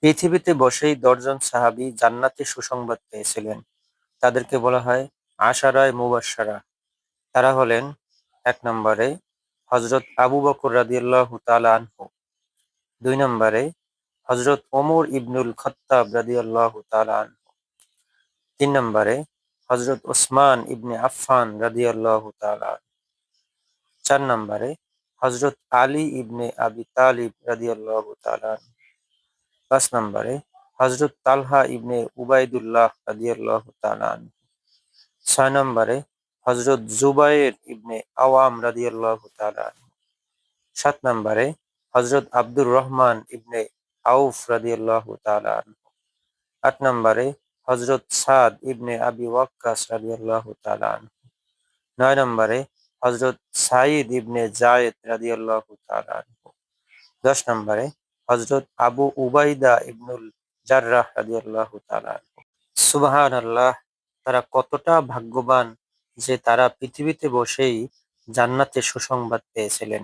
পৃথিবীতে বসেই ১০ জন সাহাবী জান্নাতের সুসংবাদ পেয়েছিলেন। তাদেরকে বলা হয় আশারায়ে মুবাশশারা। তারা হলেন ১ নম্বরে হযরত আবু বকর রাদিয়াল্লাহু তাআলা আনহু, ২ নম্বরে হযরত ওমর ইবনুল খাত্তাব রাদিয়াল্লাহু তাআলা আনহু, ৩ নম্বরে হযরত ওসমান ইবনে আফফান রাদিয়াল্লাহু তাআলা আনহু, ৪ নম্বরে হযরত আলী ইবনে আবি তালিব রাদিয়াল্লাহু তাআলা আনহু, ৫ নম্বরে হযরত তালহা ইবনে উবাইদুল্লাহ রাদিয়াল্লাহু তাআলা আনহু, ৬ নম্বরে হযরত জুবায়ের ইবনে আওয়াম রাদিয়াল্লাহু তাআলা আনহু, ৭ নম্বরে হযরত আব্দুর রহমান ইবনে আউফ রাদিয়াল্লাহু তাআলা আনহু, ৮ নম্বরে হযরত সাদ ইবনে আবি ওয়াক্কাস রাদিয়াল্লাহু তাআলা আনহু, ৯ নম্বরে হযরত সাঈদ ইবনে যায়েদ রাদিয়াল্লাহু তাআলা আনহু, ১০ নম্বরে হযরত আবু উবাইদা ইবনুল জাররাহ রাদিয়াল্লাহু তাআলা আনহু। সুবহানাল্লাহ! তারা কতটা ভাগ্যবান যে তারা পৃথিবীতে বসেই জান্নাতের সুসংবাদ পেয়েছিলেন।